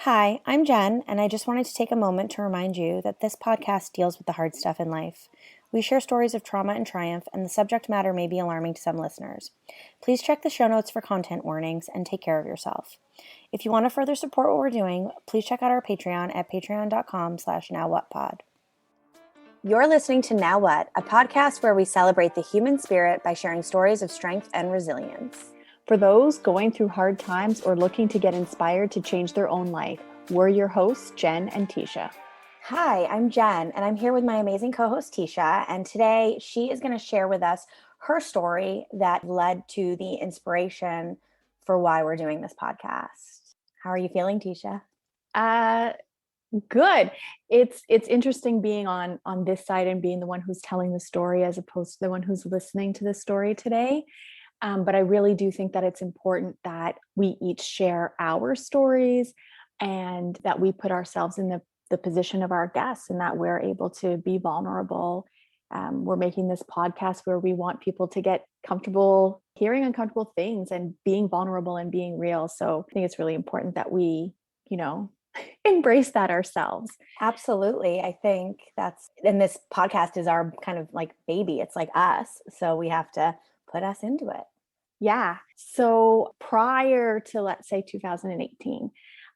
Hi, I'm Jen, and I just wanted to take a moment to remind you that this podcast deals with the hard stuff in life. We share stories of trauma and triumph, and the subject matter may be alarming to some listeners. Please check the show notes for content warnings and take care of yourself. If you want to further support what we're doing, please check out our Patreon at patreon.com/nowwhatpod. You're listening to Now What, a podcast where we celebrate the human spirit by sharing stories of strength and resilience. For those going through hard times or looking to get inspired to change their own life, we're your hosts, Jen and Tesha. Hi, I'm Jen, and I'm here with my amazing co-host, Tesha, and today she is going to share with us her story that led to the inspiration for why we're doing this podcast. How are you feeling, Tesha? Good. It's interesting being on this side and being the one who's telling the story as opposed to the one who's listening to the story today. But I really do think that it's important that we each share our stories and that we put ourselves in the position of our guests and that we're able to be vulnerable. We're making this podcast where we want people to get comfortable hearing uncomfortable things and being vulnerable and being real. So I think it's really important that we, embrace that ourselves. Absolutely. I think and this podcast is our kind of like baby. It's like us. So we have to put us into it. Yeah. So prior to, let's say, 2018,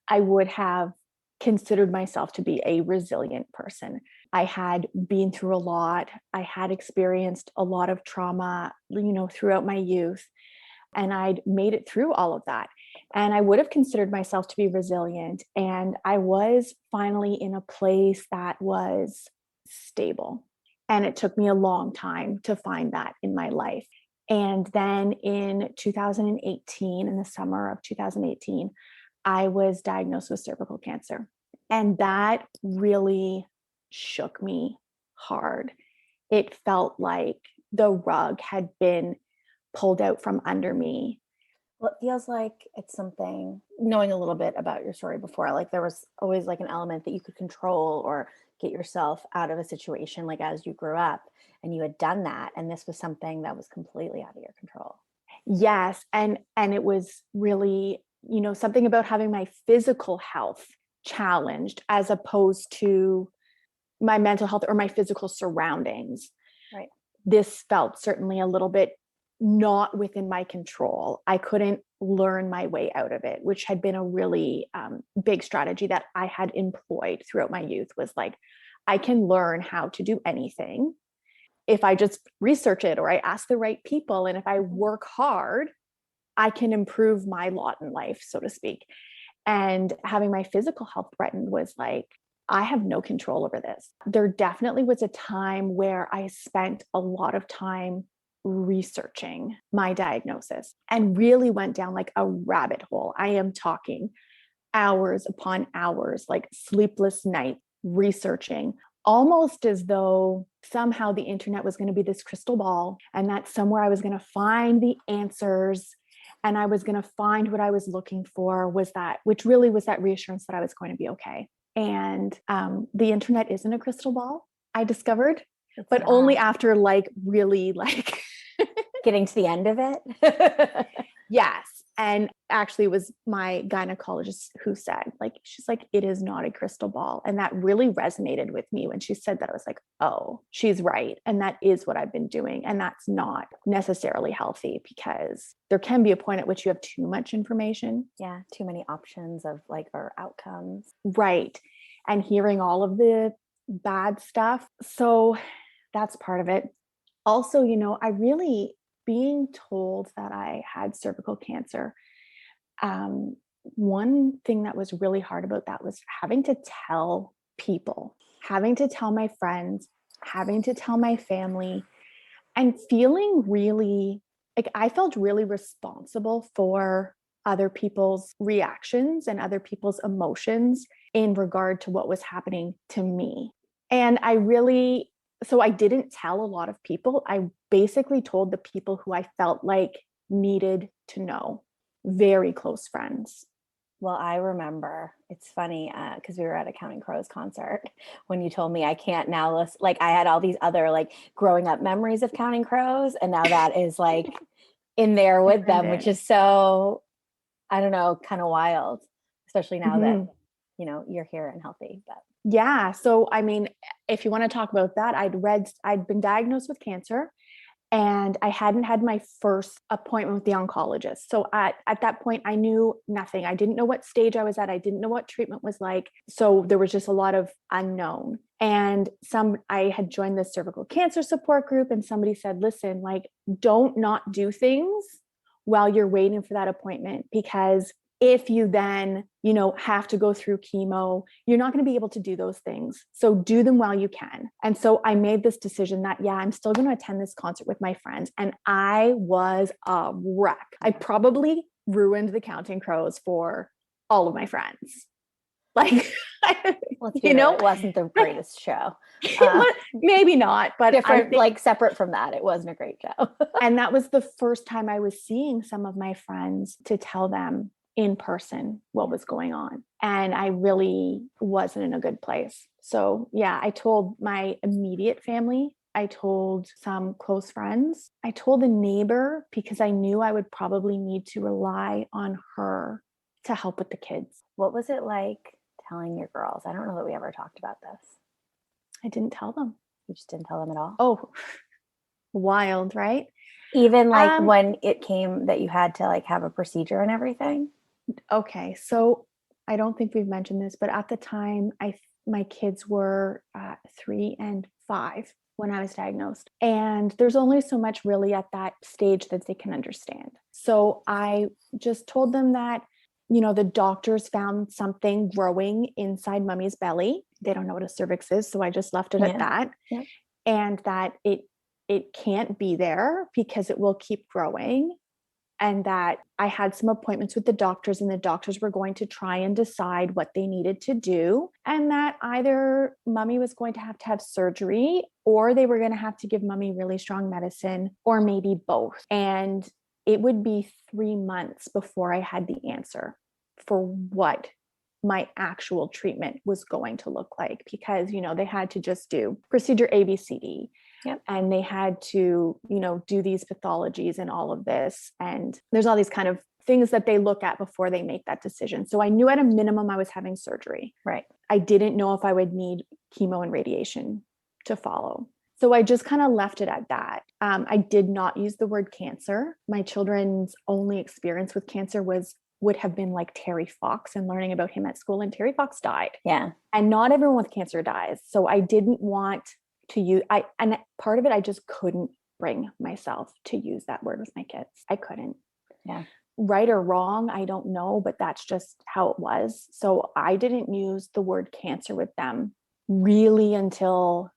I would have considered myself to be a resilient person. I had been through a lot. I had experienced a lot of trauma, throughout my youth, and I'd made it through all of that. And I would have considered myself to be resilient. And I was finally in a place that was stable. And it took me a long time to find that in my life. And then in 2018, in the summer of 2018, I was diagnosed with cervical cancer. And that really shook me hard. It felt like the rug had been pulled out from under me. Well, it feels like it's something, knowing a little bit about your story before, like there was always like an element that you could control or get yourself out of a situation, like as you grew up and you had done that. And this was something that was completely out of your control. Yes. And it was really, something about having my physical health challenged as opposed to my mental health or my physical surroundings. Right. This felt certainly a little bit not within my control. I couldn't learn my way out of it, which had been a really big strategy that I had employed throughout my youth, was like, I can learn how to do anything if I just research it or I ask the right people. And if I work hard, I can improve my lot in life, so to speak. And having my physical health threatened was like, I have no control over this. There definitely was a time where I spent a lot of time researching my diagnosis and really went down like a rabbit hole. I am talking hours upon hours, like sleepless nights, researching, almost as though somehow the internet was going to be this crystal ball and that somewhere I was going to find the answers and I was going to find what I was looking for, which really was that reassurance that I was going to be okay. And the internet isn't a crystal ball, I discovered, but only after really getting to the end of it. Yes. And actually it was my gynecologist who said, she's like, it is not a crystal ball. And that really resonated with me when she said that. I was like, oh, she's right. And that is what I've been doing. And that's not necessarily healthy because there can be a point at which you have too much information. Yeah. Too many options of or outcomes. Right. And hearing all of the bad stuff. So that's part of it. Also, being told that I had cervical cancer, one thing that was really hard about that was having to tell people, having to tell my friends, having to tell my family, and feeling really I felt really responsible for other people's reactions and other people's emotions in regard to what was happening to me. And so I didn't tell a lot of people. I basically told the people who I felt like needed to know, very close friends. Well, I remember, it's funny because we were at a Counting Crows concert when you told me I can't now listen. I had all these other growing up memories of Counting Crows, and now that is in there with them, which is so, I don't know, kind of wild, especially now that you're here and healthy. But yeah. So, I mean, if you want to talk about that, I'd been diagnosed with cancer, and I hadn't had my first appointment with the oncologist. So at that point, I knew nothing. I didn't know what stage I was at. I didn't know what treatment was like. So there was just a lot of unknown. And I had joined the cervical cancer support group, and somebody said, listen, like, don't not do things while you're waiting for that appointment, because if you then, have to go through chemo, you're not going to be able to do those things. So do them while you can. And so I made this decision that, I'm still going to attend this concert with my friends. And I was a wreck. I probably ruined the Counting Crows for all of my friends. Like, let's be real, it wasn't the greatest show. Maybe not, but different, separate from that, it wasn't a great show. And that was the first time I was seeing some of my friends to tell them in person what was going on. And I really wasn't in a good place. So yeah, I told my immediate family. I told some close friends. I told a neighbor, because I knew I would probably need to rely on her to help with the kids. What was it like telling your girls? I don't know that we ever talked about this. I didn't tell them. You just didn't tell them at all? Oh, wild, right? Even when it came that you had to have a procedure and everything? Okay. So I don't think we've mentioned this, but at the time my kids were 3 and 5 when I was diagnosed. And there's only so much really at that stage that they can understand. So I just told them that, the doctors found something growing inside mommy's belly. They don't know what a cervix is. So I just left it at that. Yeah. And that it can't be there because it will keep growing. And that I had some appointments with the doctors, and the doctors were going to try and decide what they needed to do. And that either mommy was going to have surgery, or they were going to have to give mommy really strong medicine, or maybe both. And it would be 3 months before I had the answer for what my actual treatment was going to look like, because, they had to just do procedure ABCD. Yep. And they had to, do these pathologies and all of this. And there's all these kind of things that they look at before they make that decision. So I knew at a minimum I was having surgery. Right. I didn't know if I would need chemo and radiation to follow. So I just kind of left it at that. I did not use the word cancer. My children's only experience with cancer would have been like Terry Fox and learning about him at school. And Terry Fox died. Yeah. And not everyone with cancer dies. So I didn't want to use, and part of it, I just couldn't bring myself to use that word with my kids. I couldn't. Yeah. Right or wrong, I don't know, but that's just how it was. So I didn't use the word cancer with them really until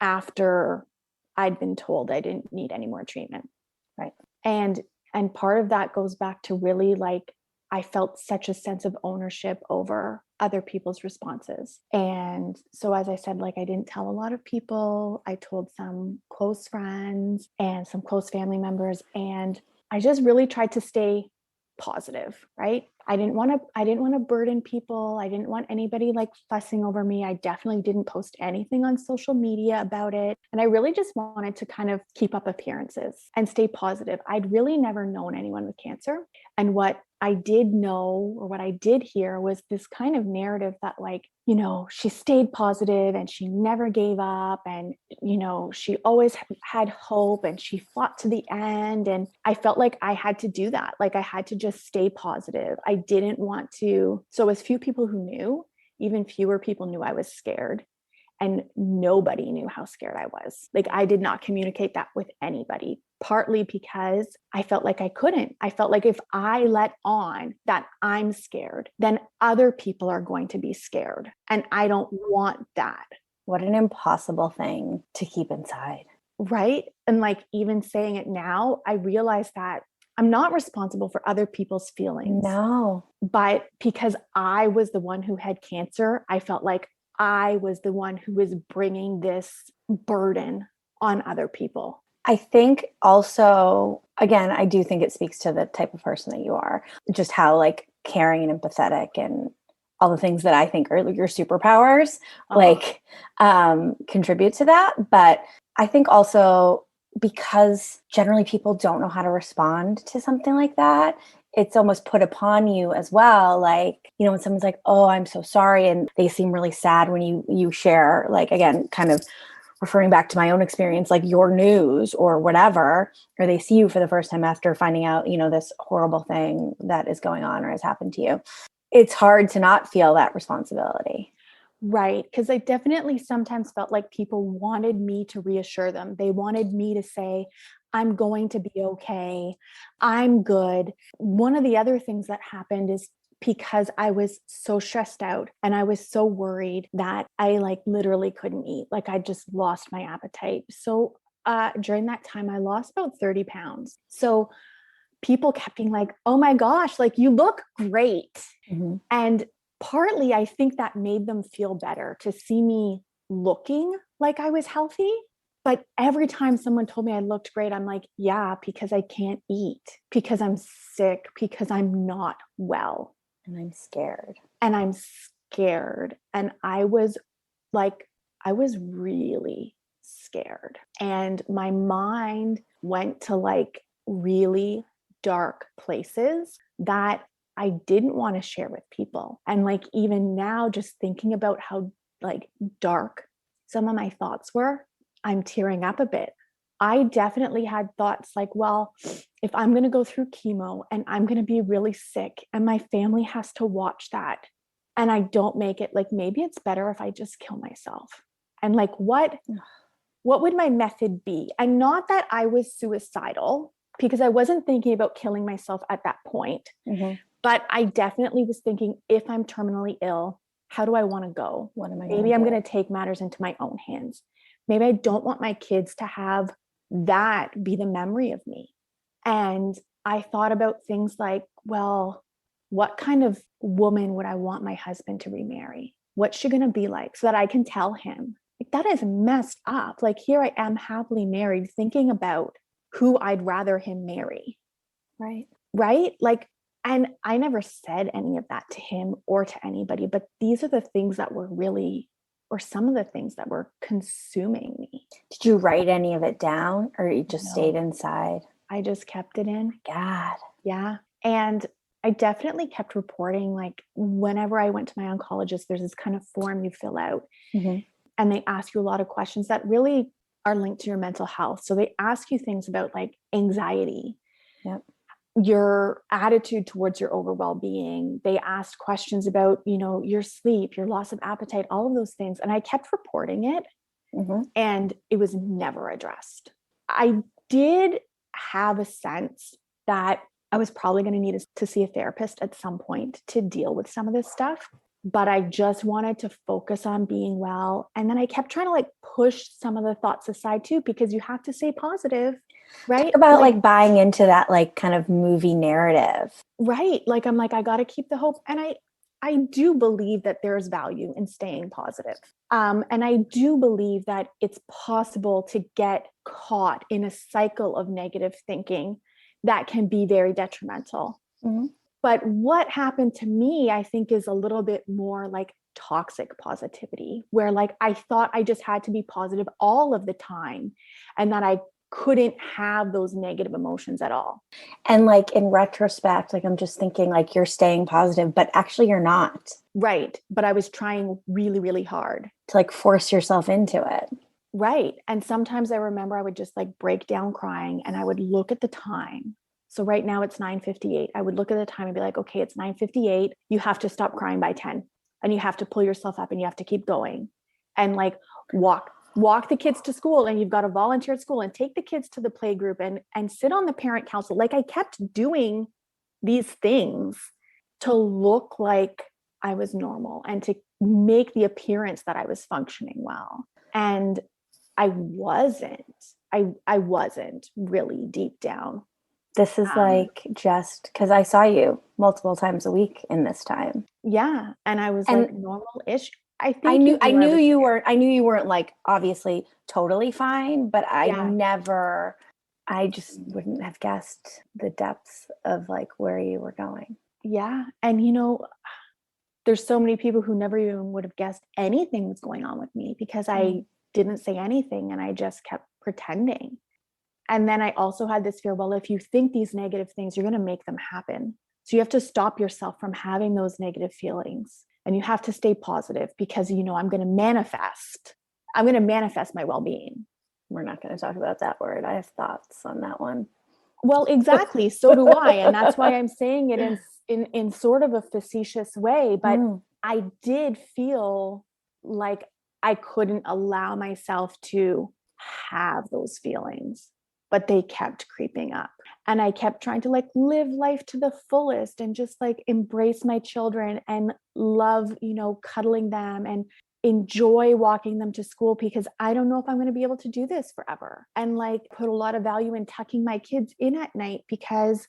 after I'd been told I didn't need any more treatment. Right. And part of that goes back to really I felt such a sense of ownership over other people's responses. And so, as I said, I didn't tell a lot of people. I told some close friends and some close family members, and I just really tried to stay positive, right? I didn't want to burden people. I didn't want anybody fussing over me. I definitely didn't post anything on social media about it. And I really just wanted to kind of keep up appearances and stay positive. I'd really never known anyone with cancer. And what I did know, or what I did hear, was this kind of narrative that she stayed positive and she never gave up, and, she always had hope and she fought to the end. And I felt like I had to do that. I had to just stay positive. I didn't want to. So as few people who knew, even fewer people knew I was scared. And nobody knew how scared I was. I did not communicate that with anybody, partly because I felt like I couldn't. I felt like if I let on that I'm scared, then other people are going to be scared. And I don't want that. What an impossible thing to keep inside. Right. And even saying it now, I realize that I'm not responsible for other people's feelings. No. But because I was the one who had cancer, I felt like I was the one who was bringing this burden on other people. I think also, again, I do think it speaks to the type of person that you are, just how caring and empathetic and all the things that I think are your superpowers, contribute to that. But I think also because generally people don't know how to respond to something like that, it's almost put upon you as well. Like, you know, when someone's like, oh, I'm so sorry. And they seem really sad when you share, like, again, kind of referring back to my own experience, like your news or whatever, or they see you for the first time after finding out, you know, this horrible thing that is going on or has happened to you. It's hard to not feel that responsibility. Right. Because I definitely sometimes felt like people wanted me to reassure them. They wanted me to say, I'm going to be okay. I'm good. One of the other things that happened is because I was so stressed out and I was so worried that I like literally couldn't eat. Like I just lost my appetite. So during that time, I lost about 30 pounds. So people kept being like, oh my gosh, like you look great. Mm-hmm. And partly I think that made them feel better to see me looking like I was healthy. But every time someone told me I looked great, I'm like, yeah, because I can't eat, because I'm sick, because I'm not well. And I'm scared. And I'm scared. And I was really scared. And my mind went to like really dark places that I didn't want to share with people. And like even now, just thinking about how like dark some of my thoughts were, I'm tearing up a bit. I definitely had thoughts like, well, if I'm going to go through chemo and I'm going to be really sick and my family has to watch that and I don't make it, like maybe it's better if I just kill myself. And like what would my method be? And not that I was suicidal, because I wasn't thinking about killing myself at that point. Mm-hmm. But I definitely was thinking, if I'm terminally ill, how do I want to go? What am I Maybe I'm going to take matters into my own hands. Maybe I don't want my kids to have that be the memory of me. And I thought about things like, well, what kind of woman would I want my husband to remarry? What's she going to be like so that I can tell him? Like, that is messed up. Like, here I am happily married, thinking about who I'd rather him marry. Right. Right. Like, and I never said any of that to him or to anybody, but these are the things that were really, or some of the things that were consuming me. Did you write any of it down or you just stayed inside? I just kept it in. God. Yeah. And I definitely kept reporting, like whenever I went to my oncologist, there's this kind of form you fill out. Mm-hmm. And they ask you a lot of questions that really are linked to your mental health. So they ask you things about like anxiety, yep, your attitude towards your overall well-being. They asked questions about, you know, your sleep, your loss of appetite, all of those things. And I kept reporting it, mm-hmm. and it was never addressed. I did have a sense that I was probably going to need to see a therapist at some point to deal with some of this stuff. But I just wanted to focus on being well. And then I kept trying to like push some of the thoughts aside too, because you have to stay positive, right? Talk about like buying into that like kind of movie narrative. Right. Like, I'm like, I got to keep the hope. And I do believe that there's value in staying positive. And I do believe that it's possible to get caught in a cycle of negative thinking that can be very detrimental. Mm-hmm. But what happened to me, I think, is a little bit more like toxic positivity, where like I thought I just had to be positive all of the time and that I couldn't have those negative emotions at all. And like in retrospect, like I'm just thinking like you're staying positive, but actually you're not. Right. But I was trying really, really hard to like force yourself into it. Right. And sometimes I remember I would just like break down crying and I would look at the time. So right now it's 9:58. I would look at the time and be like, okay, it's 9:58. You have to stop crying by 10 and you have to pull yourself up and you have to keep going and like walk the kids to school, and you've got to volunteer at school and take the kids to the play group and sit on the parent council. Like I kept doing these things to look like I was normal and to make the appearance that I was functioning well. And I wasn't really deep down. This is like just because I saw you multiple times a week in this time. Yeah. And I was like normal-ish. I knew you weren't like obviously totally fine, but I just wouldn't have guessed the depths of like where you were going. Yeah. And you know, there's so many people who never even would have guessed anything was going on with me because I didn't say anything and I just kept pretending. And then I also had this fear, well, if you think these negative things, you're going to make them happen. So you have to stop yourself from having those negative feelings, and you have to stay positive because, I'm going to manifest my well-being. We're not going to talk about that word. I have thoughts on that one. Well, exactly. So do I. And that's why I'm saying it in sort of a facetious way. But I did feel like I couldn't allow myself to have those feelings, but they kept creeping up. And I kept trying to like live life to the fullest and just like embrace my children and love, cuddling them and enjoy walking them to school, because I don't know if I'm going to be able to do this forever. And like put a lot of value in tucking my kids in at night because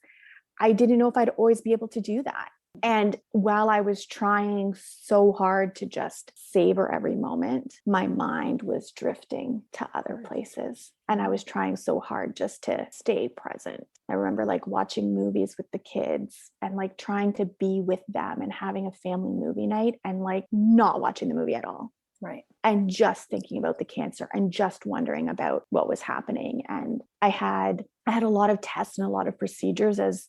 I didn't know if I'd always be able to do that. And while I was trying so hard to just savor every moment, my mind was drifting to other places. And I was trying so hard just to stay present. I remember like watching movies with the kids and like trying to be with them and having a family movie night and like not watching the movie at all. Right. And just thinking about the cancer and just wondering about what was happening. And I had a lot of tests and a lot of procedures, as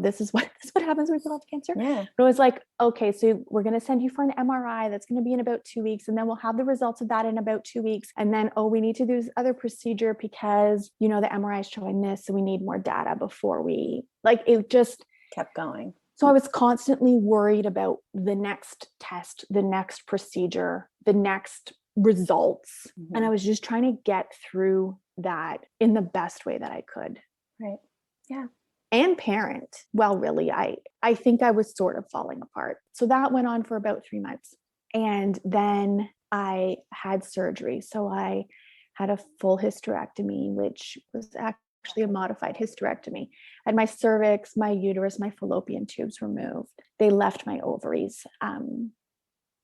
this is what happens when people have cancer. Yeah. But it was like, okay, so we're going to send you for an MRI. That's going to be in about 2 weeks. And then we'll have the results of that in about 2 weeks. And then, we need to do this other procedure because, the MRI is showing this. So we need more data before it just kept going. So I was constantly worried about the next test, the next procedure, the next results. Mm-hmm. And I was just trying to get through that in the best way that I could. Right. Yeah. And parent. Well, really, I think I was sort of falling apart. So that went on for about 3 months. And then I had surgery. So I had a full hysterectomy, which was actually a modified hysterectomy. I had my cervix, my uterus, my fallopian tubes removed. They left my ovaries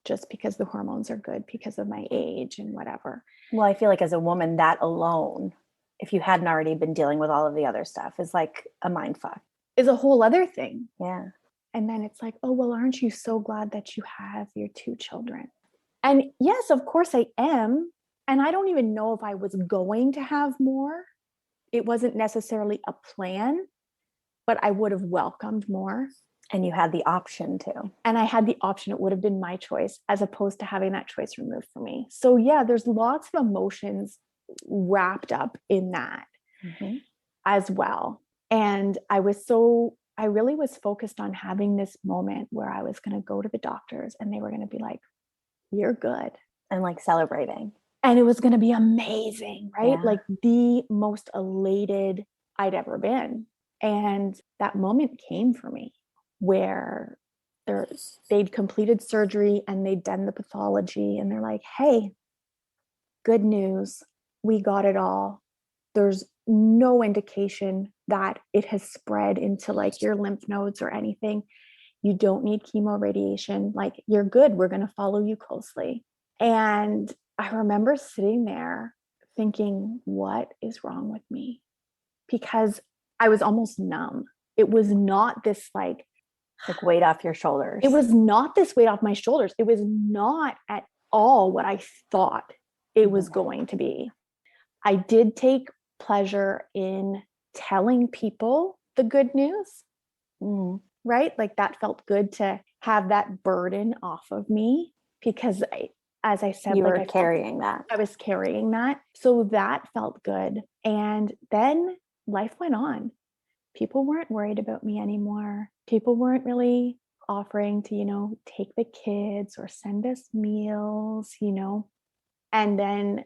just because the hormones are good because of my age and whatever. Well, I feel like as a woman, that alone, if you hadn't already been dealing with all of the other stuff, is like a mind fuck. Is a whole other thing. Yeah. And then it's like, oh, well, aren't you so glad that you have your 2 children? And yes, of course I am. And I don't even know if I was going to have more. It wasn't necessarily a plan, but I would have welcomed more. And you had the option to. And I had the option. It would have been my choice as opposed to having that choice removed from me. So yeah, there's lots of emotions wrapped up in that as well. And I really was focused on having this moment where I was going to go to the doctors and they were going to be like, you're good. And like celebrating. And it was going to be amazing, right? Yeah. Like the most elated I'd ever been. And that moment came for me where they'd completed surgery and they'd done the pathology and they're like, hey, good news. We got it all. There's no indication that it has spread into like your lymph nodes or anything. You don't need chemo radiation. Like you're good. We're going to follow you closely. And I remember sitting there thinking, what is wrong with me? Because I was almost numb. It was not this like weight off your shoulders. It was not this weight off my shoulders. It was not at all what I thought it was going to be. I did take pleasure in telling people the good news, right? Like that felt good to have that burden off of me because as I said, you were carrying that. I was carrying that. So that felt good. And then life went on. People weren't worried about me anymore. People weren't really offering to, take the kids or send us meals, And then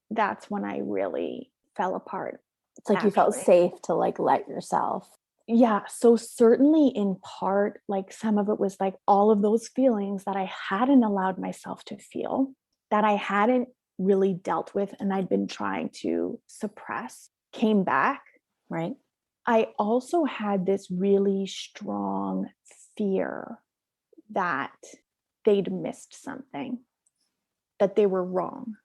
that's when I really fell apart. It's like you felt safe to like let yourself. Yeah. So certainly in part, like some of it was like all of those feelings that I hadn't allowed myself to feel, that I hadn't really dealt with and I'd been trying to suppress, came back. Right. I also had this really strong fear that they'd missed something, that they were wrong.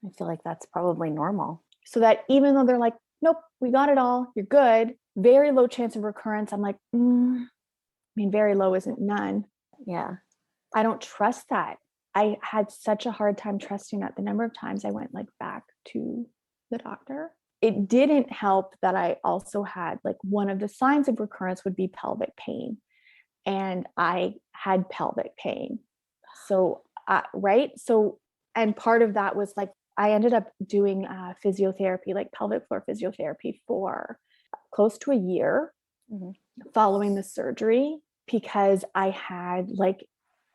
I feel like that's probably normal. So that even though they're like, nope, we got it all, you're good, very low chance of recurrence. I'm like, very low isn't none. Yeah. I don't trust that. I had such a hard time trusting that. The number of times I went like back to the doctor. It didn't help that I also had like one of the signs of recurrence would be pelvic pain. and I had pelvic pain. So, right. So, and part of that was like, I ended up doing physiotherapy, like pelvic floor physiotherapy for close to a year following the surgery, because I had like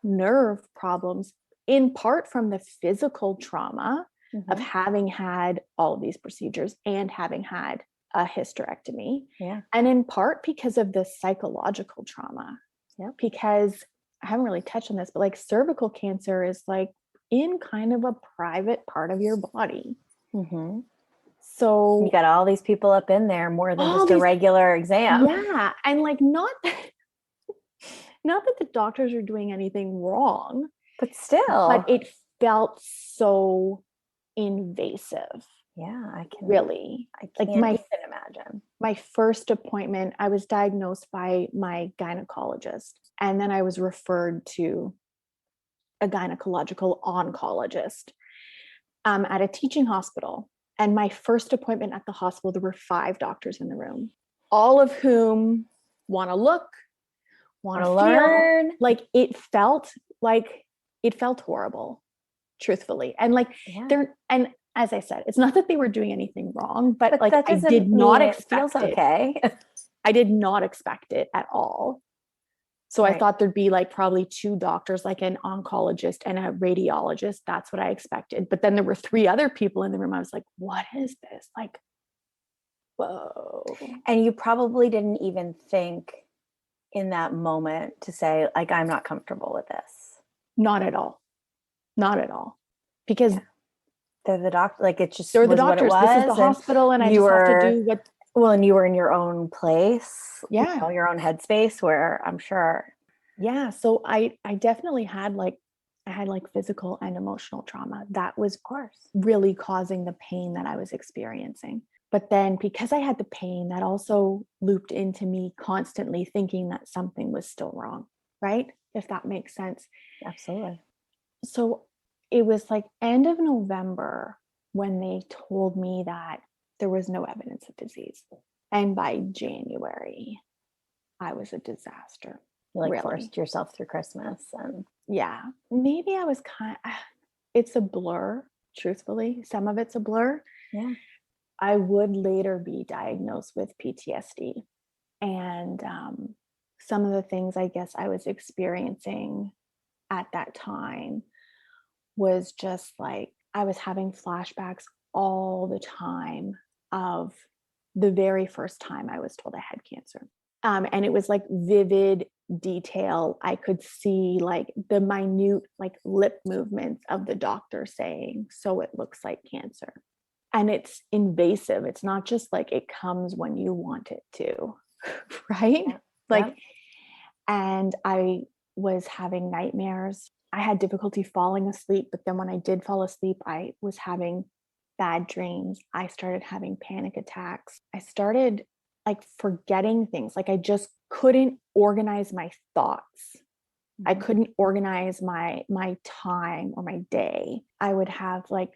nerve problems, in part from the physical trauma of having had all of these procedures and having had a hysterectomy. Yeah. And in part because of the psychological trauma. Yeah. Because I haven't really touched on this, but like cervical cancer is like in kind of a private part of your body. So you got all these people up in there, more than just a these, regular exam. Yeah. And like, not that the doctors are doing anything wrong, but still, but it felt so invasive. Yeah, I can't even imagine. My first appointment, I was diagnosed by my gynecologist, and then I was referred to a gynecological oncologist at a teaching hospital. And my first appointment at the hospital, there were 5 doctors in the room, all of whom want to look, want to learn. Like it felt horrible, truthfully. And like and as I said, it's not that they were doing anything wrong, but like I did not expect it. Okay. I did not expect it at all. So I thought there'd be like probably 2 doctors, like an oncologist and a radiologist. That's what I expected. But then there were 3 other people in the room. I was like, what is this? Like, whoa. And you probably didn't even think in that moment to say, like, I'm not comfortable with this. Not at all. Not at all. Because they're the doctor. Like, it just they're the doctors. This is the hospital, and I just have to do what. Well, and you were in your own place, yeah, your own headspace, where I'm sure. Yeah. So I definitely had like physical and emotional trauma that was, of course, really causing the pain that I was experiencing. But then because I had the pain, that also looped into me constantly thinking that something was still wrong, right? If that makes sense. Absolutely. So it was like end of November when they told me that there was no evidence of disease. And by January, I was a disaster. You like forced yourself through Christmas. And yeah, maybe I was it's a blur, truthfully. Some of it's a blur. Yeah. I would later be diagnosed with PTSD. And some of the things I guess I was experiencing at that time was just like, I was having flashbacks all the time of the very first time I was told I had cancer. And it was like vivid detail. I could see like the minute like lip movements of the doctor saying, so it looks like cancer. And it's invasive. It's not just like it comes when you want it to, right? Yeah. Like, and I was having nightmares. I had difficulty falling asleep, but then when I did fall asleep, I was having bad dreams. I started having panic attacks. I started like forgetting things. Like I just couldn't organize my thoughts. I couldn't organize my time or my day. I would have like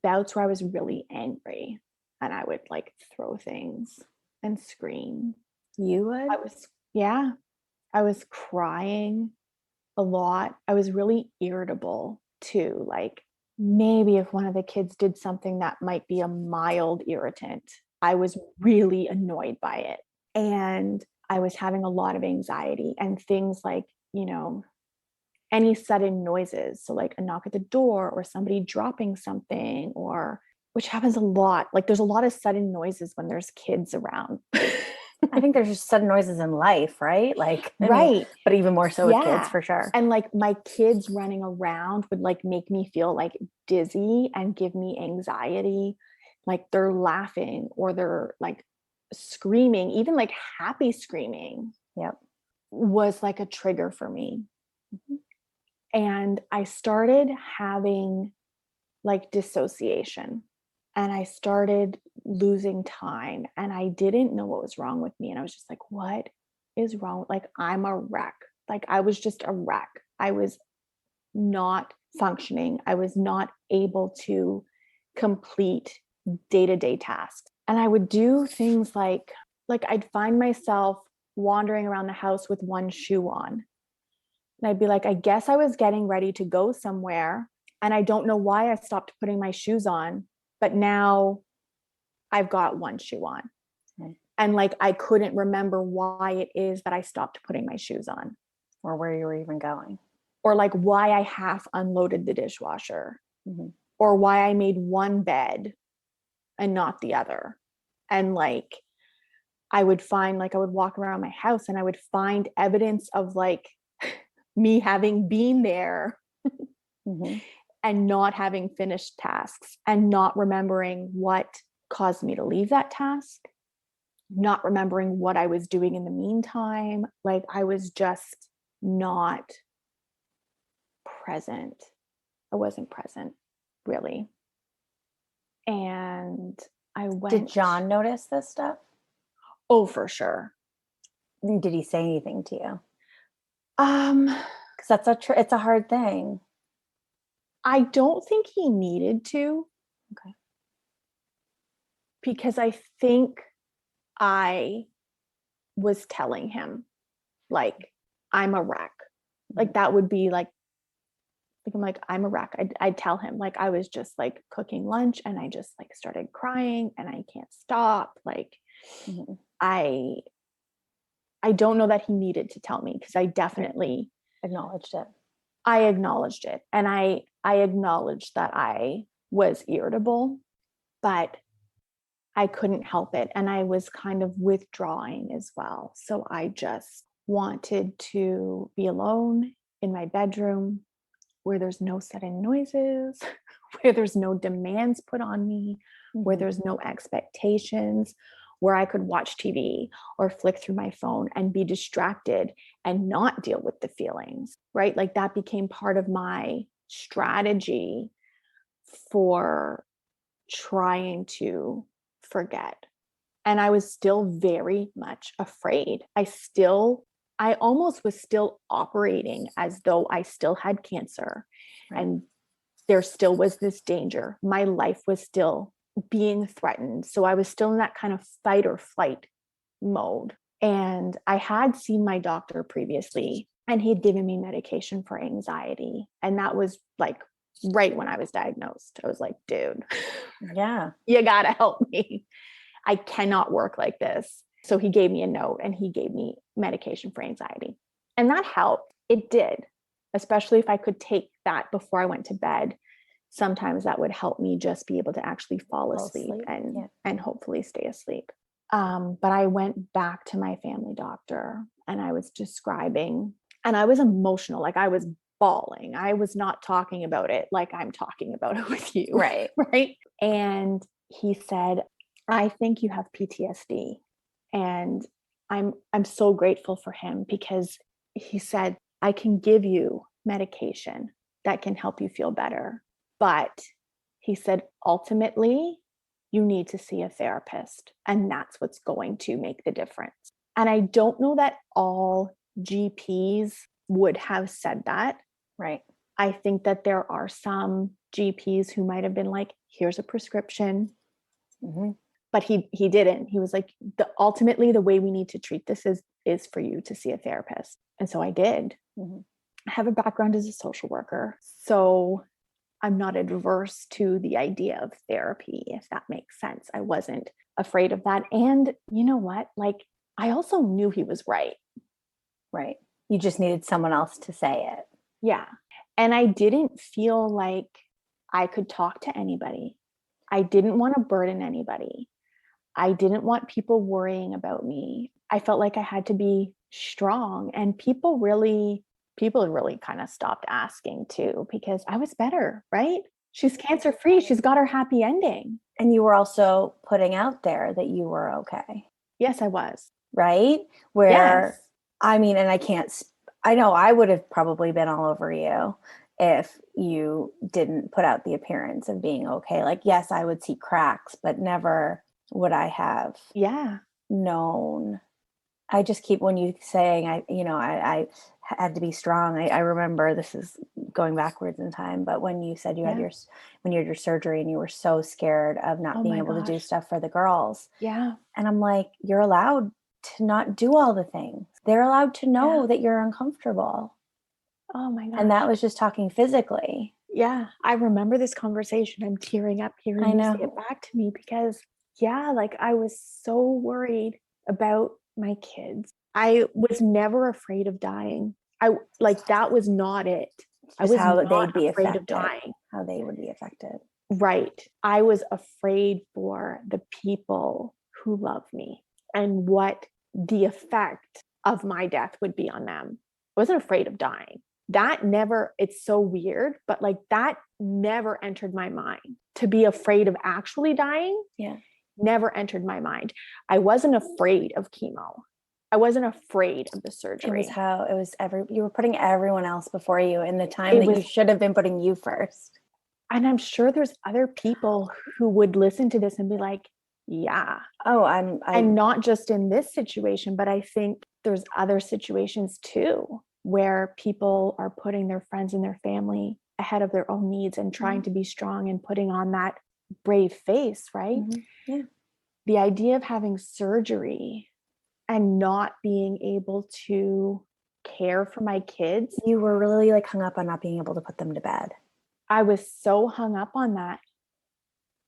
bouts where I was really angry and I would like throw things and scream. You would? I was crying a lot. I was really irritable too. Like maybe if one of the kids did something that might be a mild irritant, I was really annoyed by it. And I was having a lot of anxiety and things like, you know, any sudden noises. So like a knock at the door or somebody dropping something, or which happens a lot. Like there's a lot of sudden noises when there's kids around. I think there's just sudden noises in life, right? Like, right. But even more so with kids, for sure. And like my kids running around would like make me feel like dizzy and give me anxiety. Like they're laughing or they're like screaming, even like happy screaming. Yep. Was like a trigger for me. And I started having like dissociation. And I started losing time and I didn't know what was wrong with me. And I was just like, what is wrong? Like, I'm a wreck. Like, I was just a wreck. I was not functioning. I was not able to complete day-to-day tasks. And I would do things like I'd find myself wandering around the house with one shoe on. And I'd be like, I guess I was getting ready to go somewhere. And I don't know why I stopped putting my shoes on, but now I've got one shoe on. Okay. And like, I couldn't remember why it is that I stopped putting my shoes on. Or where you were even going. Or like why I half unloaded the dishwasher. Mm-hmm. Or why I made one bed and not the other. And like, I would walk around my house and I would find evidence of like me having been there Mm-hmm. and not having finished tasks and not remembering what caused me to leave that task, not remembering what I was doing in the meantime. Like I was just not present. I wasn't present really. And I went. Did John notice this stuff? Oh, for sure. Did he say anything to you? Because it's a hard thing. I don't think he needed to. Okay. Because I think I was telling him, like, I'm a wreck. Like that would be like I'm like, I'm a wreck. I'd tell him, like, I was just like cooking lunch and I just like started crying and I can't stop. Like, Mm-hmm. I don't know that he needed to tell me because I definitely acknowledged it. I acknowledged it. And I acknowledged that I was irritable, but I couldn't help it. And I was kind of withdrawing as well. So I just wanted to be alone in my bedroom where there's no sudden noises, where there's no demands put on me, where there's no expectations, where I could watch TV or flick through my phone and be distracted and not deal with the feelings, right? Like that became part of my strategy for trying to forget. And I was still very much afraid. I almost was still operating as though I still had cancer, right? And there still was this danger. My life was still being threatened. So I was still in that kind of fight or flight mode. And I had seen my doctor previously and he'd given me medication for anxiety. And that was like right when I was diagnosed. I was like, dude, yeah, you gotta help me. I cannot work like this. So he gave me a note and he gave me medication for anxiety. And that helped. It did, especially if I could take that before I went to bed. Sometimes that would help me just be able to actually fall asleep. And hopefully stay asleep. But I went back to my family doctor and I was describing, and I was emotional. Like I was bawling. I was not talking about it like I'm talking about it with you. Right. Right. And he said, I think you have PTSD. And I'm so grateful for him because he said, I can give you medication that can help you feel better. But he said, ultimately, you need to see a therapist. And that's what's going to make the difference. And I don't know that all GPs would have said that. Right. I think that there are some GPs who might have been like, here's a prescription. Mm-hmm. But he didn't. He was like, ultimately, the way we need to treat this is for you to see a therapist. And so I did. Mm-hmm. I have a background as a social worker. So I'm not adverse to the idea of therapy, if that makes sense. I wasn't afraid of that. And you know what? Like, I also knew he was right. Right. You just needed someone else to say it. Yeah. And I didn't feel like I could talk to anybody. I didn't want to burden anybody. I didn't want people worrying about me. I felt like I had to be strong, and people really kind of stopped asking too, because I was better, right? She's cancer free. She's got her happy ending. And you were also putting out there that you were okay. Yes, I was. Right? Where, yes. I mean, and I know I would have probably been all over you if you didn't put out the appearance of being okay. Like, yes, I would see cracks, but never would I have known. I just keep, when you saying, I had to be strong. I remember, this is going backwards in time, but when you said you had your surgery and you were so scared of not being able to do stuff for the girls. Yeah. And I'm like, you're allowed to not do all the things. They're allowed to know that you're uncomfortable. Oh my gosh. And that was just talking physically. Yeah. I remember this conversation. I'm tearing up hearing you say it back to me because like I was so worried about my kids. I was never afraid of dying. That was not it. I was how not they'd be afraid affected, of dying. How they would be affected. Right. I was afraid for the people who love me and what the effect of my death would be on them. I wasn't afraid of dying. That never, it's so weird, but like that never entered my mind. To be afraid of actually dying, never entered my mind. I wasn't afraid of chemo. I wasn't afraid of the surgery. You were putting everyone else before you in the time you should have been putting you first. And I'm sure there's other people who would listen to this and be like, yeah. Oh, and not just in this situation, but I think there's other situations too, where people are putting their friends and their family ahead of their own needs and trying to be strong and putting on that brave face, right? Mm-hmm. Yeah. The idea of having surgery and not being able to care for my kids. You were really like hung up on not being able to put them to bed. I was so hung up on that.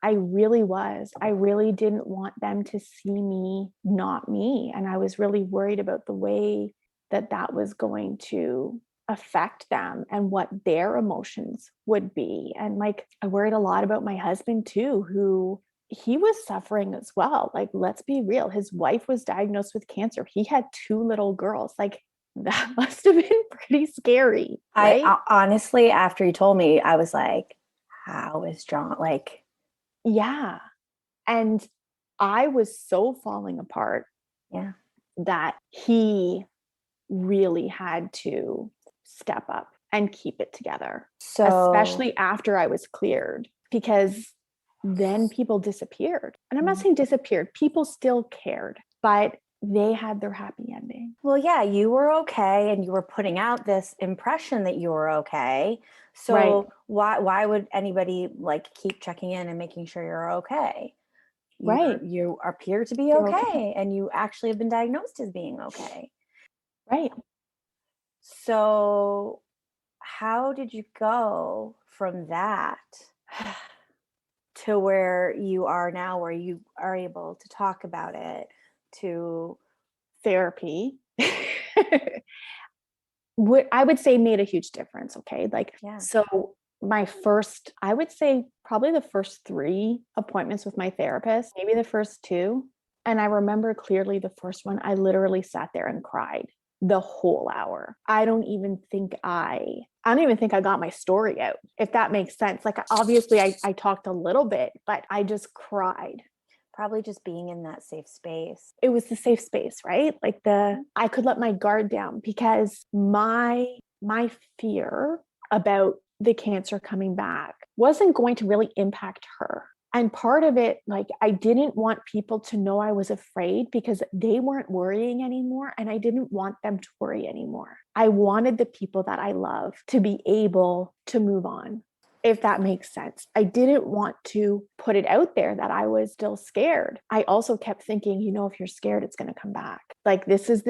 I really was. I really didn't want them to see me, not me. And I was really worried about the way that was going to affect them and what their emotions would be. And like, I worried a lot about my husband too, who he was suffering as well. Like, let's be real. His wife was diagnosed with cancer. He had 2 little girls. Like, that must have been pretty scary. Right? I honestly, after you told me, I was like, how is John? Like, yeah. And I was so falling apart that he really had to step up and keep it together. So, especially after I was cleared, because then people disappeared. And I'm not saying disappeared, people still cared, but they had their happy ending. Well, yeah, you were okay and you were putting out this impression that you were okay. So why would anybody like keep checking in and making sure you're okay? You appear to be okay and you actually have been diagnosed as being okay. Right. So how did you go from that to where you are now, where you are able to talk about it, to therapy? What I would say made a huge difference. Okay. So I would say probably the first 3 appointments with my therapist, maybe the first 2. And I remember clearly the first one, I literally sat there and cried the whole hour. I don't even think I got my story out, if that makes sense. Like, obviously I talked a little bit, but I just cried. Probably just being in that safe space. It was the safe space, right? Like I could let my guard down because my fear about the cancer coming back wasn't going to really impact her. And part of it, like, I didn't want people to know I was afraid because they weren't worrying anymore. And I didn't want them to worry anymore. I wanted the people that I love to be able to move on, if that makes sense. I didn't want to put it out there that I was still scared. I also kept thinking, if you're scared, it's going to come back. Like, this is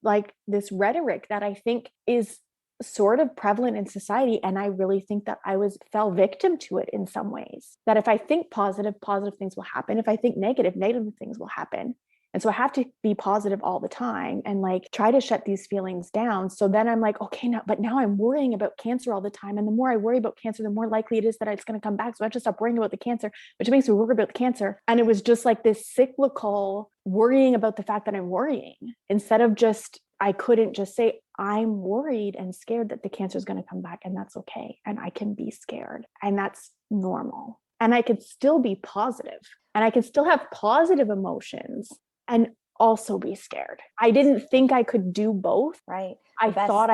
like this rhetoric that I think is sort of prevalent in society. And I really think that I fell victim to it in some ways, that if I think positive things will happen. If I think negative things will happen. And so I have to be positive all the time and like try to shut these feelings down. So then I'm like, okay, now I'm worrying about cancer all the time. And the more I worry about cancer, the more likely it is that it's going to come back. So I have to stop worrying about the cancer, which makes me worry about the cancer. And it was just like this cyclical worrying about the fact that I'm worrying, instead of I couldn't just say, I'm worried and scared that the cancer is going to come back, and that's okay. And I can be scared, and that's normal. And I could still be positive, and I can still have positive emotions and also be scared. I didn't think I could do both. Right. I thought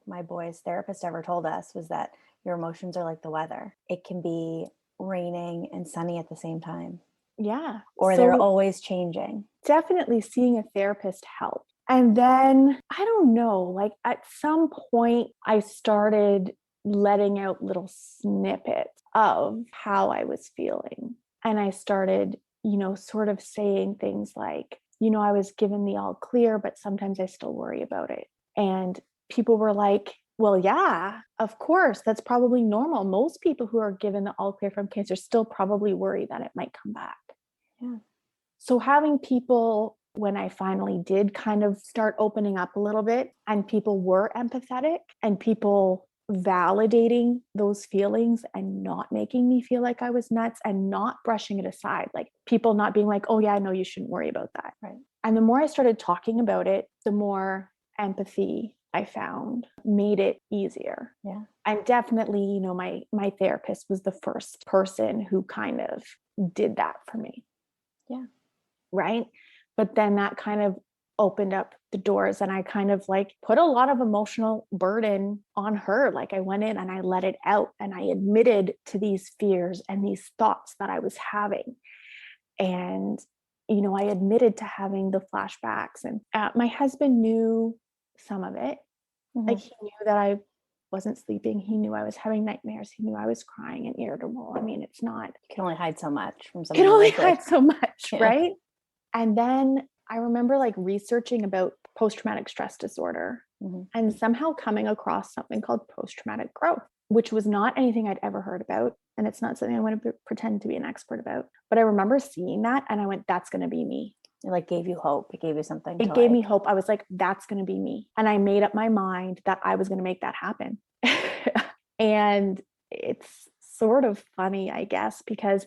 my boy's therapist ever told us was that your emotions are like the weather. It can be raining and sunny at the same time. Yeah. Or they're always changing. Definitely seeing a therapist helped. And then, I don't know, like at some point I started letting out little snippets of how I was feeling. And I started, sort of saying things like, I was given the all clear, but sometimes I still worry about it. And people were like, well, yeah, of course, that's probably normal. Most people who are given the all clear from cancer still probably worry that it might come back. Yeah. So having people, when I finally did kind of start opening up a little bit, and people were empathetic and people validating those feelings and not making me feel like I was nuts and not brushing it aside, like people not being like, oh yeah, no, you shouldn't worry about that. Right. And the more I started talking about it, the more empathy I found made it easier. Yeah. And definitely, my therapist was the first person who kind of did that for me. Yeah. Right. But then that kind of opened up the doors, and I kind of like put a lot of emotional burden on her. Like I went in and I let it out, and I admitted to these fears and these thoughts that I was having. And, I admitted to having the flashbacks, and my husband knew some of it. Mm-hmm. Like he knew that I wasn't sleeping. He knew I was having nightmares. He knew I was crying and irritable. I mean, it's not. You can only hide so much from You someone. can only like hide so much, Yeah. right? And then I remember like researching about post-traumatic stress disorder and somehow coming across something called post-traumatic growth, which was not anything I'd ever heard about. And it's not something I want to pretend to be an expert about. But I remember seeing that and I went, that's going to be me. It like gave you hope. It gave you something. It gave me hope. I was like, that's going to be me. And I made up my mind that I was going to make that happen. And it's sort of funny, I guess, because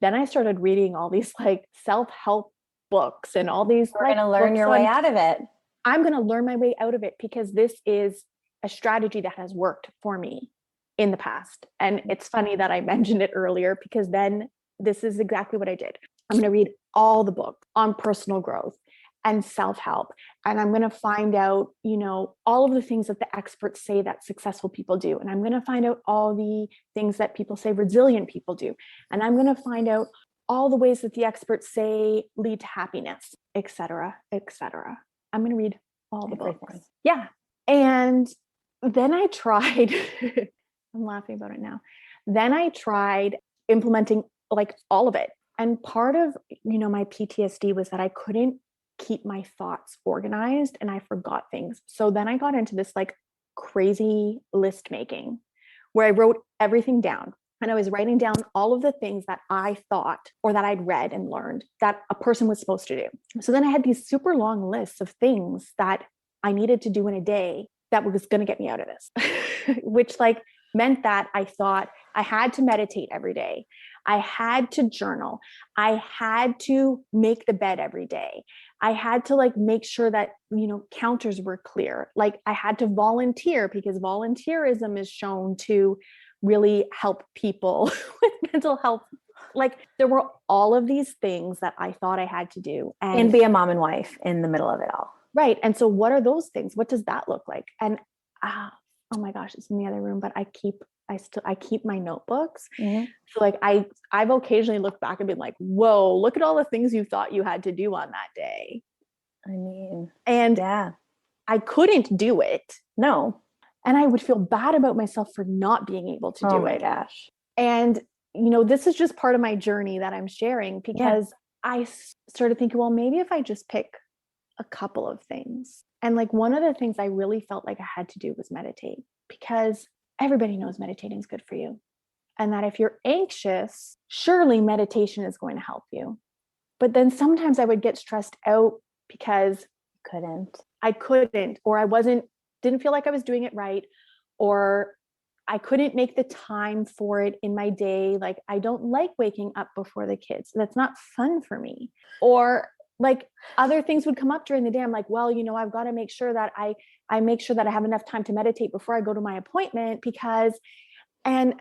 then I started reading all these like self-help books and all these. You're going to learn your way out of it. I'm going to learn my way out of it because this is a strategy that has worked for me in the past. And it's funny that I mentioned it earlier because then this is exactly what I did. I'm going to read all the books on personal growth and self-help. And I'm going to find out, all of the things that the experts say that successful people do. And I'm going to find out all the things that people say resilient people do. And I'm going to find out all the ways that the experts say lead to happiness, et cetera, et cetera. I'm going to read all the books. Yeah. And then I tried, I'm laughing about it now. Then I tried implementing like all of it. And part of, my PTSD was that I couldn't keep my thoughts organized and I forgot things. So then I got into this like crazy list making where I wrote everything down. And I was writing down all of the things that I thought or that I'd read and learned that a person was supposed to do. So then I had these super long lists of things that I needed to do in a day that was going to get me out of this, which like meant that I thought I had to meditate every day. I had to journal. I had to make the bed every day. I had to like make sure that, counters were clear. Like I had to volunteer because volunteerism is shown to really help people with mental health. Like there were all of these things that I thought I had to do and be a mom and wife in the middle of it all. Right. And so what are those things? What does that look like? And oh my gosh, it's in the other room, but I keep my notebooks. Mm-hmm. So like I've occasionally looked back and been like, whoa, look at all the things you thought you had to do on that day. I mean, and yeah, I couldn't do it. No. And I would feel bad about myself for not being able to do it. Oh my gosh. And, this is just part of my journey that I'm sharing because I started thinking, well, maybe if I just pick a couple of things. And like one of the things I really felt like I had to do was meditate because everybody knows meditating is good for you. And that if you're anxious, surely meditation is going to help you. But then sometimes I would get stressed out because I couldn't, or I didn't feel like I was doing it right, or I couldn't make the time for it in my day. Like I don't like waking up before the kids. That's not fun for me. Or like other things would come up during the day. I'm like, well, I've got to make sure that I make sure that I have enough time to meditate before I go to my appointment and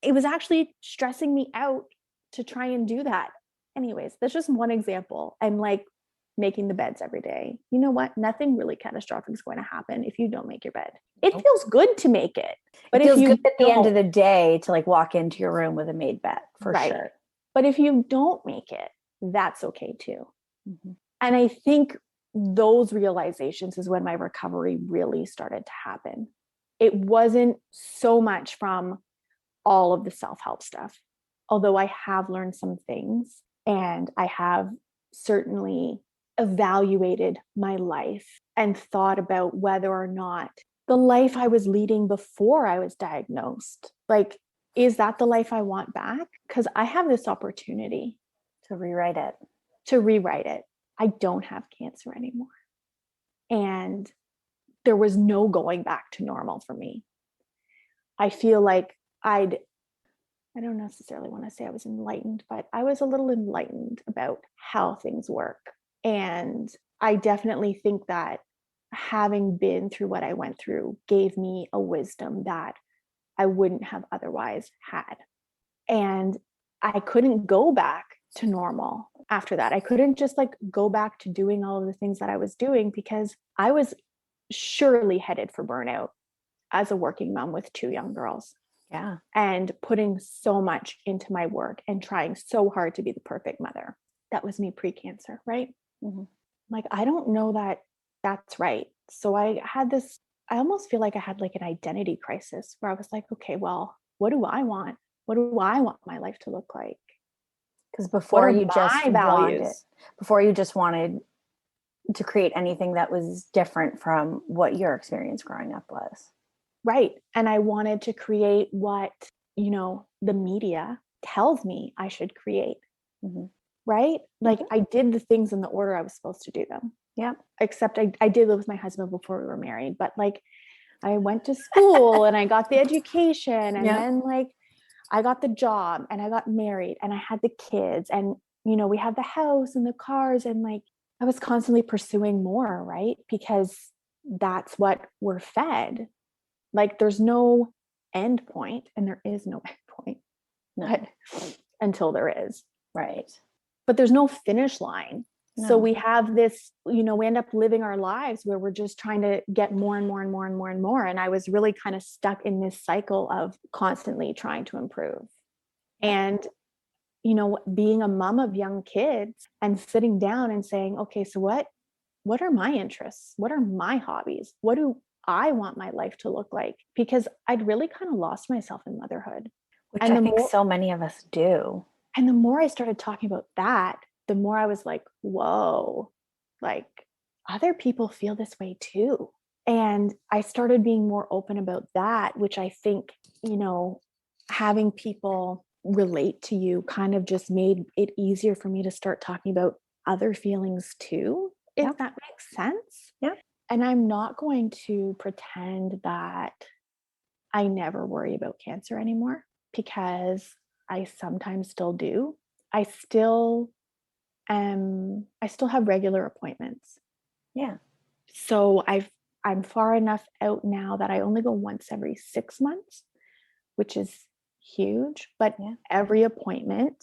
it was actually stressing me out to try and do that. Anyways, that's just one example. And like making the beds every day. You know what? Nothing really catastrophic is going to happen if you don't make your bed. It feels good to make it. But it feels good at the end of the day to like walk into your room with a made bed for sure. But if you don't make it, that's okay too. Mm-hmm. And I think those realizations is when my recovery really started to happen. It wasn't so much from all of the self-help stuff, although I have learned some things and I have certainly evaluated my life and thought about whether or not the life I was leading before I was diagnosed, like, is that the life I want back? Because I have this opportunity to rewrite it. I don't have cancer anymore. And there was no going back to normal for me. I feel like I don't necessarily want to say I was enlightened, but I was a little enlightened about how things work. And I definitely think that having been through what I went through gave me a wisdom that I wouldn't have otherwise had. And I couldn't go back to normal after that. I couldn't just like go back to doing all of the things that I was doing, because I was surely headed for burnout as a working mom with 2 young girls. Yeah. And putting so much into my work and trying so hard to be the perfect mother. That was me pre-cancer, right? Mm-hmm. Like, I don't know that that's right. So I almost feel like I had like an identity crisis where I was like, okay, well, what do I want? What do I want my life to look like? Because before you just wanted to create anything that was different from what your experience growing up was. Right. And I wanted to create what, the media tells me I should create. Mm-hmm. Right? Like, I did the things in the order I was supposed to do them. Yeah. Except I did live with my husband before we were married, but like, I went to school and I got the education, and then like I got the job and I got married and I had the kids, and we had the house and the cars, and like I was constantly pursuing more, right? Because that's what we're fed. Like, there's no end point, and there is no end point. No. But until there is. Right. But there's no finish line. No. So we have this, we end up living our lives where we're just trying to get more and more and more and more and more. And I was really kind of stuck in this cycle of constantly trying to improve. And, being a mom of young kids and sitting down and saying, okay, so what are my interests? What are my hobbies? What do I want my life to look like? Because I'd really kind of lost myself in motherhood. Which I think so many of us do. And the more I started talking about that, the more I was like, whoa, like other people feel this way too. And I started being more open about that, which I think, having people relate to you kind of just made it easier for me to start talking about other feelings too, if that makes sense. Yeah. And I'm not going to pretend that I never worry about cancer anymore, because I sometimes still do. I still have regular appointments. Yeah. So I'm far enough out now that I only go once every 6 months, which is huge. But every appointment,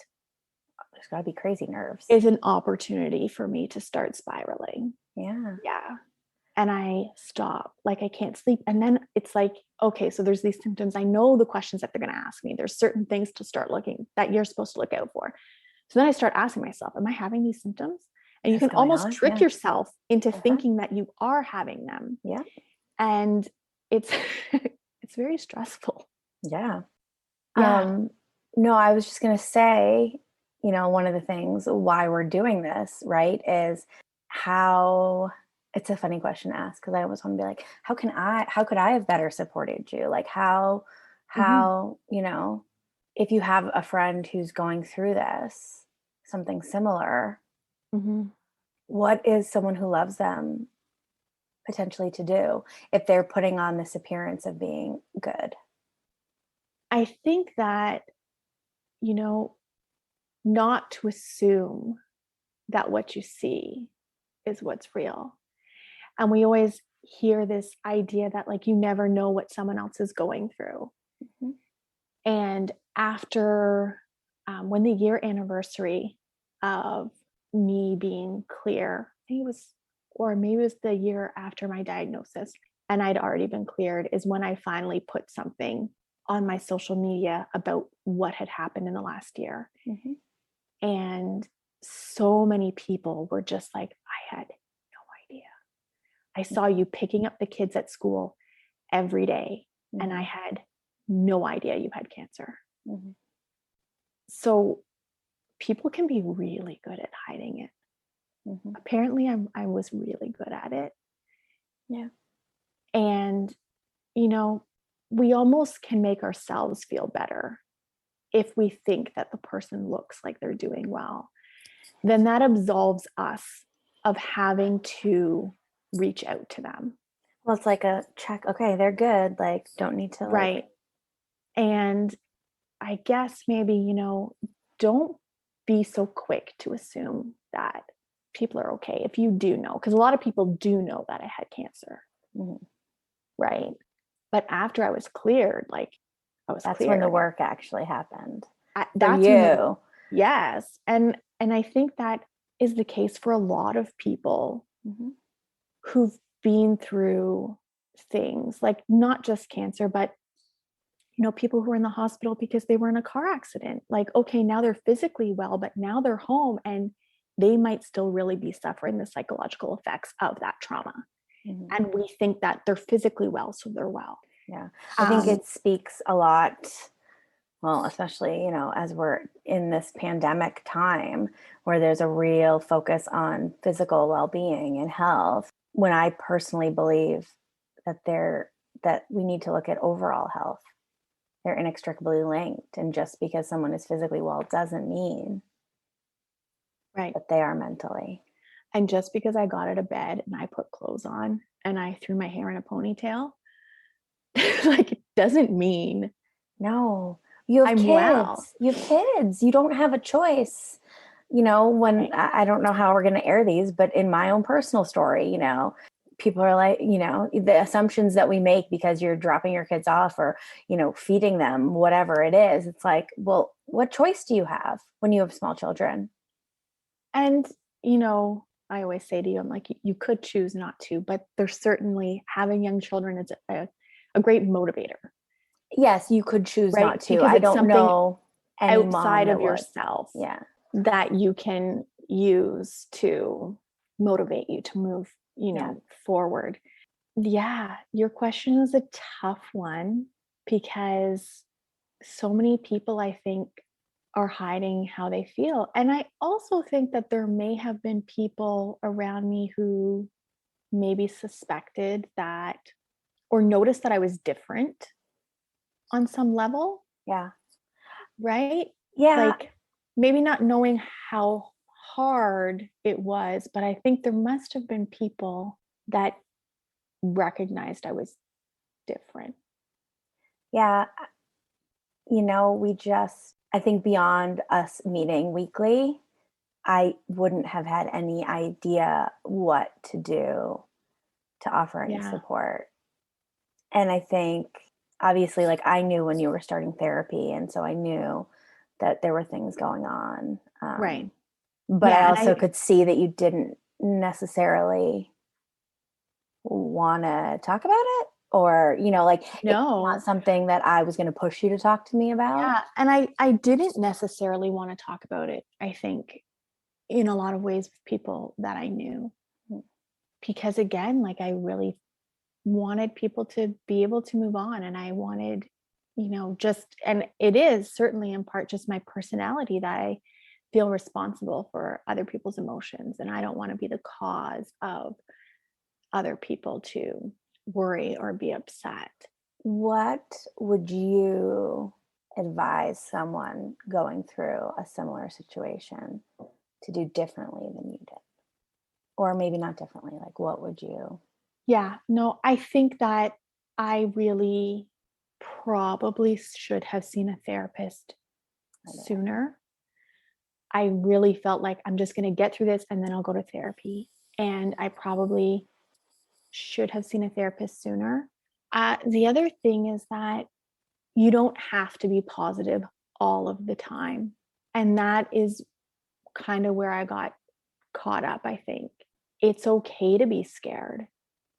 there's got to be crazy nerves, is an opportunity for me to start spiraling. Yeah. And I stop, like I can't sleep. And then it's like, okay, so there's these symptoms. I know the questions that they're going to ask me. There's certain things to start looking that you're supposed to look out for. So then I start asking myself, am I having these symptoms? And you can almost trick yourself into thinking that you are having them. Yeah. And it's very stressful. Yeah. No, I was just going to say, one of the things why we're doing this, right, is how, it's a funny question to ask, because I always want to be like, how could I have better supported you? Like how, if you have a friend who's going through this, something similar, what is someone who loves them potentially to do if they're putting on this appearance of being good? I think that, not to assume that what you see is what's real. And we always hear this idea that like you never know what someone else is going through. And after when the year anniversary of me being clear, I think it was, or maybe it was the year after my diagnosis, and I'd already been cleared, is when I finally put something on my social media about what had happened in the last year. And so many people were just like, I had no idea. I saw you picking up the kids at school every day, and I had no idea you had cancer. So people can be really good at hiding it. Apparently I was really good at it. Yeah. And, we almost can make ourselves feel better if we think that the person looks like they're doing well. Then that absolves us of having to reach out to them. Well, it's like a check. Okay, they're good. Like, don't need to. Right. And I guess maybe, don't be so quick to assume that people are okay if you do know, because a lot of people do know that I had cancer. Right. But after I was cleared, That's when the work actually happened. That's you. Yes. And I think that is the case for a lot of people who've been through things like not just cancer, but people who are in the hospital because they were in a car accident. Like, okay, now they're physically well, but now they're home and they might still really be suffering the psychological effects of that trauma. And we think that they're physically well, so they're well. Yeah. I think it speaks a lot, well, especially, as we're in this pandemic time where there's a real focus on physical well-being and health. When I personally believe that we need to look at overall health. They're inextricably linked. And just because someone is physically well doesn't mean that they are mentally. And just because I got out of bed and I put clothes on and I threw my hair in a ponytail, it doesn't mean. No, you have kids. Well. You have kids. You don't have a choice. When I don't know how we're going to air these, but in my own personal story, people are like, the assumptions that we make because you're dropping your kids off or, feeding them, whatever it is. It's like, well, what choice do you have when you have small children? And, I always say to you, I'm like, you could choose not to, but there's certainly having young children is a great motivator. Yes, you could choose not to. Because I don't know any outside of yourself. Yeah. That you can use to motivate you to move, forward. Yeah, your question is a tough one because so many people, I think, are hiding how they feel. And I also think that there may have been people around me who maybe suspected that or noticed that I was different on some level. Yeah. Right? Yeah. Maybe not knowing how hard it was, but I think there must have been people that recognized I was different. Yeah. I think beyond us meeting weekly, I wouldn't have had any idea what to do to offer any support. And I think obviously I knew when you were starting therapy. And so I knew that there were things going on. Right. But I also could see that you didn't necessarily want to talk about it or, no. It's not something that I was going to push you to talk to me about. Yeah. And I didn't necessarily want to talk about it, I think, in a lot of ways with people that I knew. Because again, I really wanted people to be able to move on. And I wanted, and it is certainly in part just my personality that I feel responsible for other people's emotions. And I don't want to be the cause of other people to worry or be upset. What would you advise someone going through a similar situation to do differently than you did? Or maybe not differently, what would you? Yeah, no, I think that I really probably should have seen a therapist sooner. I really felt like I'm just going to get through this and then I'll go to therapy. And I probably should have seen a therapist sooner. The other thing is that you don't have to be positive all of the time. And that is kind of where I got caught up, I think. It's okay to be scared,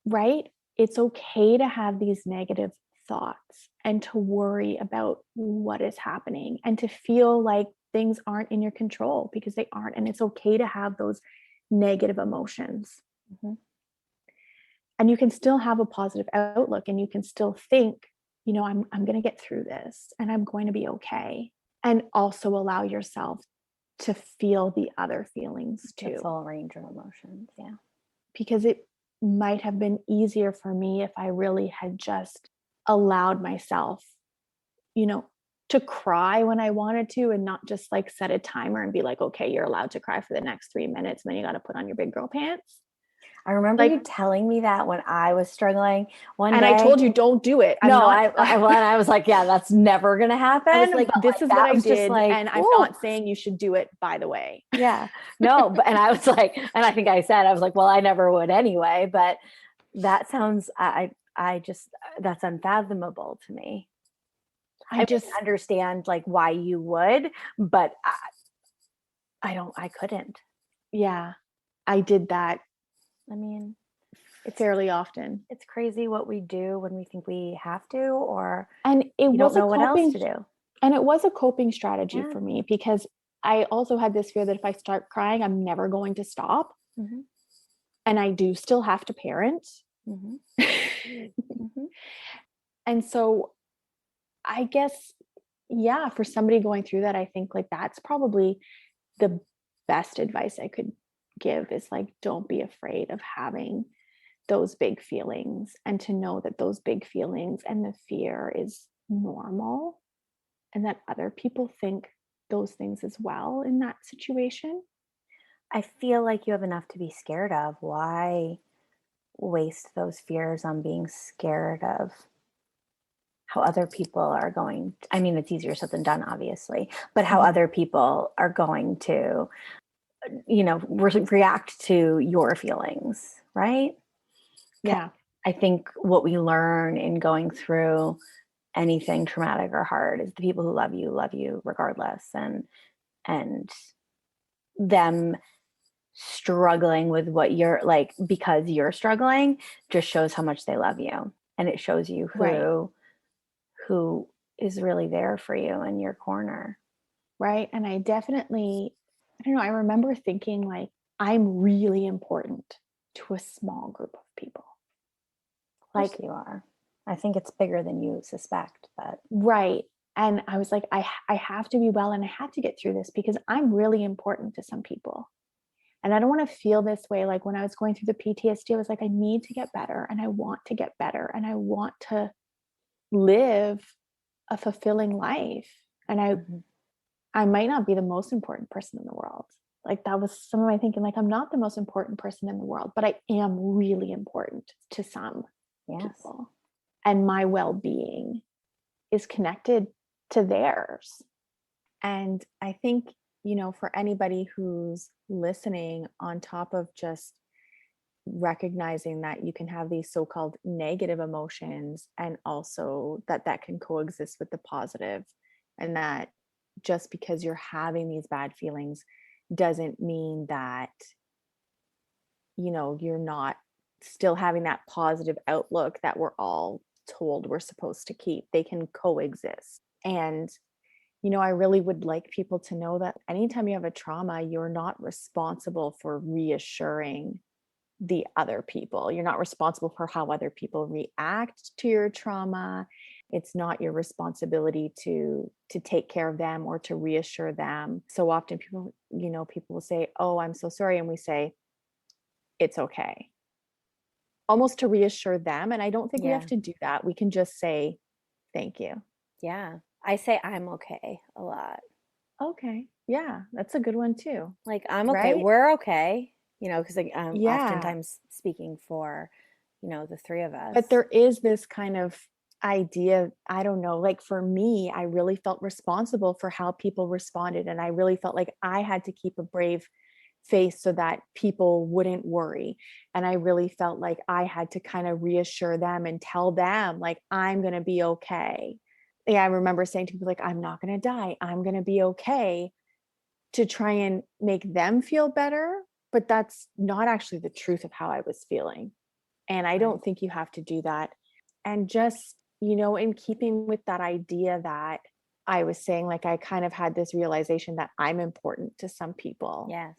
right? It's okay to have these negative thoughts and to worry about what is happening and to feel like things aren't in your control because they aren't. And it's okay to have those negative emotions. And you can still have a positive outlook and you can still think, I'm going to get through this and I'm going to be okay. And also allow yourself to feel the other feelings too. The full range of emotions. Yeah. Because it might have been easier for me if I really had just allowed myself, to cry when I wanted to, and not just like set a timer and be like, okay, you're allowed to cry for the next 3 minutes, and then you got to put on your big girl pants. I remember you telling me that when I was struggling one day. And I told you, don't do it. I was like, yeah, that's never going to happen. I was like, this is what I did. And I'm not saying you should do it, by the way. Yeah, no. And I was like, and I think I said, I was like, well, I never would anyway, but that sounds, that's unfathomable to me. I just understand like why you would, but I couldn't. Yeah, I did that. I mean, it's fairly often. It's crazy what we do when we think we have to, and it was don't know what else to do. And it was a coping strategy for me, because I also had this fear that if I start crying, I'm never going to stop. Mm-hmm. And I do still have to parent. Mm-hmm. Mm-hmm. And so I guess, yeah, for somebody going through that, I think like that's probably the best advice I could give, is like, don't be afraid of having those big feelings, and to know that those big feelings and the fear is normal, and that other people think those things as well in that situation. I feel like you have enough to be scared of. Why waste those fears on being scared of how other people are going? I mean, it's easier said than done, obviously, but how other people are going to, react to your feelings, right? Yeah. I think what we learn in going through anything traumatic or hard is the people who love you regardless, and them struggling with what you're like, because you're struggling, just shows how much they love you, and it shows you who is really there for you in your corner. Right. And I definitely, I don't know, I remember thinking like, I'm really important to a small group of people. Like you are. I think it's bigger than you suspect, but right. And I was like, I have to be well, and I have to get through this, because I'm really important to some people. And I don't want to feel this way. Like when I was going through the PTSD, I was like, I need to get better, and I want to get better, and I want to live a fulfilling life. And I might not be the most important person in the world. Like that was some of my thinking, like, I'm not the most important person in the world, but I am really important to some people. And my well-being is connected to theirs. And I think, for anybody who's listening, on top of just recognizing that you can have these so-called negative emotions, and also that can coexist with the positive, and that just because you're having these bad feelings doesn't mean that, you're not still having that positive outlook that we're all told we're supposed to keep. They can coexist. And, I really would like people to know that anytime you have a trauma, you're not responsible for reassuring the other people. You're not responsible for how other people react to your trauma. It's not your responsibility to take care of them or to reassure them. So often people will say, "Oh, I'm so sorry." And we say, "It's okay." Almost to reassure them. And I don't think we have to do that. We can just say, "Thank you." Yeah. I say I'm okay a lot. Okay. Yeah. That's a good one too. Like, I'm okay. Right? We're okay. Because I'm oftentimes speaking for, the three of us. But there is this kind of idea, I don't know, like for me, I really felt responsible for how people responded. And I really felt like I had to keep a brave face so that people wouldn't worry. And I really felt like I had to kind of reassure them and tell them like, I'm going to be okay. Yeah, I remember saying to people like, I'm not going to die. I'm going to be okay, to try and make them feel better. But that's not actually the truth of how I was feeling. And I don't think you have to do that. And just, in keeping with that idea that I was saying, like, I kind of had this realization that I'm important to some people. Yes.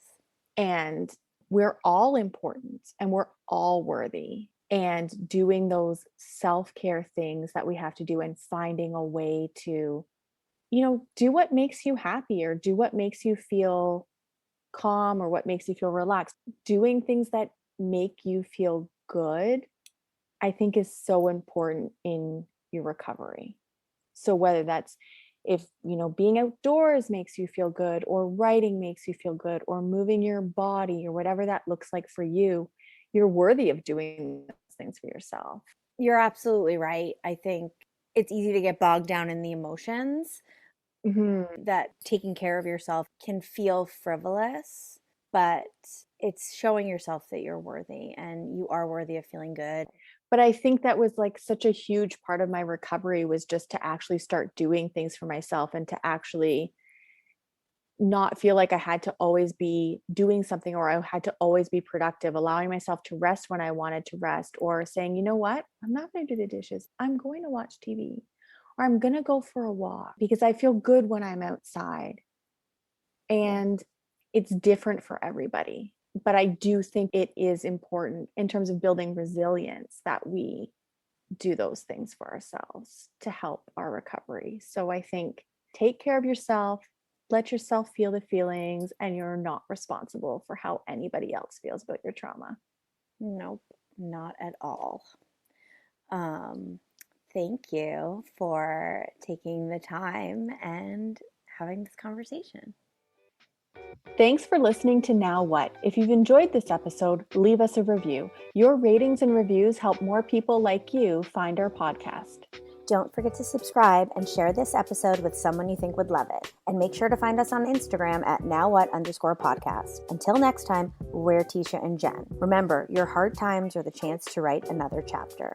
And we're all important, and we're all worthy. And doing those self-care things that we have to do, and finding a way to do what makes you happy, or do what makes you feel calm, or what makes you feel relaxed. Doing things that make you feel good, I think, is so important in your recovery. So whether that's, if being outdoors makes you feel good, or writing makes you feel good, or moving your body, or whatever that looks like for you, you're worthy of doing those things for yourself. You're absolutely right. I think it's easy to get bogged down in the emotions, Mm-hmm. that taking care of yourself can feel frivolous, but it's showing yourself that you're worthy and you are worthy of feeling good. But I think that was like such a huge part of my recovery, was just to actually start doing things for myself, and to actually not feel like I had to always be doing something, or I had to always be productive, allowing myself to rest when I wanted to rest, or saying, you know what, I'm not going to do the dishes. I'm going to watch TV, or I'm going to go for a walk, because I feel good when I'm outside. And it's different for everybody. But I do think it is important in terms of building resilience that we do those things for ourselves to help our recovery. So I think, take care of yourself, let yourself feel the feelings, and you're not responsible for how anybody else feels about your trauma. Nope, not at all. Thank you for taking the time and having this conversation. Thanks for listening to Now What? If you've enjoyed this episode, leave us a review. Your ratings and reviews help more people like you find our podcast. Don't forget to subscribe and share this episode with someone you think would love it. And make sure to find us on Instagram at nowwhat_podcast. Until next time, we're Tesha and Jen. Remember, your hard times are the chance to write another chapter.